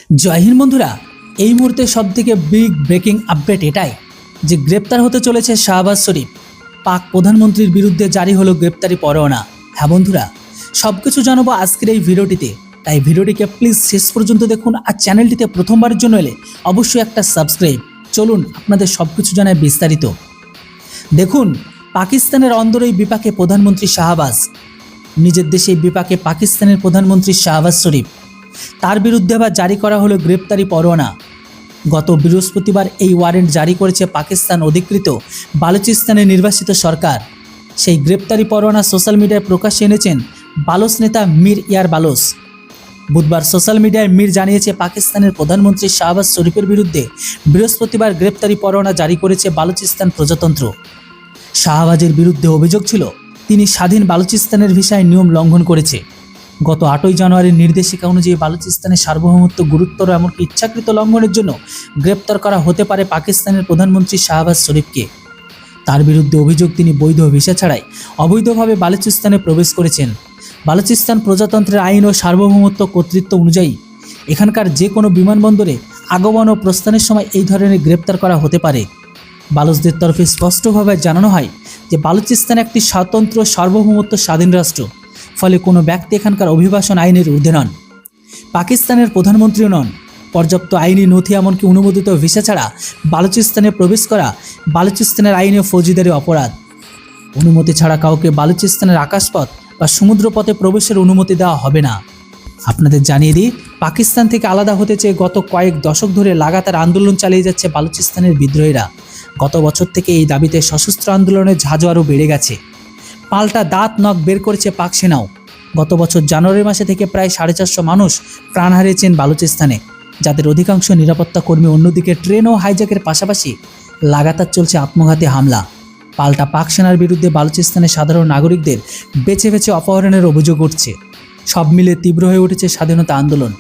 জয় হিন্দ বন্ধুরা, এই মুহূর্তে সবথেকে বিগ ব্রেকিং আপডেট এটাই যে গ্রেপ্তার হতে চলেছে শাহবাজ শরীফ। পাক প্রধানমন্ত্রীর বিরুদ্ধে জারি হলো গ্রেপ্তারি পরোয়ানা। হ্যাঁ বন্ধুরা, সব কিছু জানাবো আজকের এই ভিডিওটিতে, তাই ভিডিওটিকে প্লিজ শেষ পর্যন্ত দেখুন। আর চ্যানেলটিতে প্রথমবারের জন্য এলে অবশ্যই একটা সাবস্ক্রাইব। চলুন আপনাদের সব কিছু জানায় বিস্তারিত। দেখুন, পাকিস্তানের অন্দরেই বিপাকে প্রধানমন্ত্রী শাহবাজ। নিজের দেশে বিপাকে পাকিস্তানের প্রধানমন্ত্রী শাহবাজ শরীফ, তার বিরুদ্ধে আবার জারি করা হলো গ্রেপ্তারি পরোয়ানা। গত বৃহস্পতিবার এই ওয়ারেন্ট জারি করেছে পাকিস্তান অধিকৃত বালুচিস্তানের নির্বাসিত সরকার। সেই গ্রেপ্তারি পরোয়ানা সোশ্যাল মিডিয়ায় প্রকাশ্যে এনেছেন বালোচ নেতা মীর ইয়ার বালোচ। বুধবার সোশ্যাল মিডিয়ায় মীর জানিয়েছে পাকিস্তানের প্রধানমন্ত্রী শাহবাজ শরীফের বিরুদ্ধে বৃহস্পতিবার গ্রেপ্তারি পরোয়ানা জারি করেছে বালুচিস্তান প্রজাতন্ত্র। শাহবাজের বিরুদ্ধে অভিযোগ ছিল তিনি স্বাধীন বালুচিস্তানের ভিসায় নিয়ম লঙ্ঘন করেছে। গত 8ই জানুয়ারির নির্দেশিকা অনুযায়ী বালুচিস্তানের সার্বভৌমত্ব গুরুতর এমনকি ইচ্ছাকৃত লঙ্ঘনের জন্য গ্রেপ্তার করা হতে পারে পাকিস্তানের প্রধানমন্ত্রী শাহবাজ শরীফকে। তার বিরুদ্ধে অভিযোগ তিনি বৈধ ভিসা ছাড়াই অবৈধভাবে বালুচিস্তানে প্রবেশ করেছেন। বালুচিস্তান প্রজাতন্ত্রের আইন ও সার্বভৌমত্ব কর্তৃত্ব অনুযায়ী এখানকার যে কোনো বিমানবন্দরে আগমন ও প্রস্থানের সময় এই ধরনের গ্রেপ্তার করা হতে পারে। বালুচদের তরফে স্পষ্টভাবে জানানো হয় যে বালুচিস্তান একটি স্বতন্ত্র সার্বভৌমত্ব স্বাধীন রাষ্ট্র, ফলে কোনো ব্যক্তি এখানকার অভিবাসন আইনের ঊর্ধ্বে নন। পাকিস্তানের প্রধানমন্ত্রীও নন। পর্যাপ্ত আইনি নথি এমনকি অনুমোদিত ভিসা ছাড়া বালুচিস্তানে প্রবেশ করা বালুচিস্তানের আইনে ফৌজদারি অপরাধ। অনুমতি ছাড়া কাউকে বালুচিস্তানের আকাশপথ বা সমুদ্রপথে প্রবেশের অনুমতি দেওয়া হবে না। আপনাদের জানিয়ে দিই, পাকিস্তান থেকে আলাদা হতে চেয়ে গত কয়েক দশক ধরে লাগাতার আন্দোলন চালিয়ে যাচ্ছে বালুচিস্তানের বিদ্রোহীরা। গত বছর থেকে এই দাবিতে সশস্ত্র আন্দোলনের ঝাঁঝ আরও বেড়ে গেছে। পাল্টা দাঁত নখ বের করেছে পাক সেনাও। গত বছর জানুয়ারি মাসে থেকে প্রায় 450 মানুষ প্রাণ হারিয়েছেন বালুচিস্তানে, যাদের অধিকাংশ নিরাপত্তা কর্মী। অন্যদিকে ট্রেন ও হাইজ্যাকের পাশাপাশি লাগাতার চলছে আত্মঘাতী হামলা। পাল্টা পাক সেনার বিরুদ্ধে বালুচিস্তানের সাধারণ নাগরিকদের বেছে বেছে অপহরণের অভিযোগ উঠছে। সব মিলে তীব্র হয়ে উঠেছে স্বাধীনতা আন্দোলন।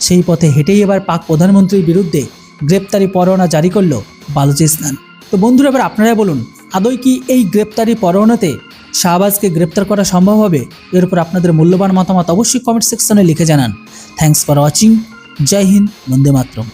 সেই পথে হেঁটেই এবার পাক প্রধানমন্ত্রীর বিরুদ্ধে গ্রেপ্তারি পরোয়ানা জারি করল বালুচিস্তান। তো বন্ধুরা, এবার আপনারা বলুন, আদৌ কি এই গ্রেপ্তারি পরোয়ানাতে শাহবাজকে গ্রেপ্তার করা সম্ভব হবে? এর উপর আপনাদের মূল্যবান মতামত অবশ্যই কমেন্ট সেকশনে লিখে জানান। Thanks for watching. জয় হিন্দ, বন্দে মাতরম।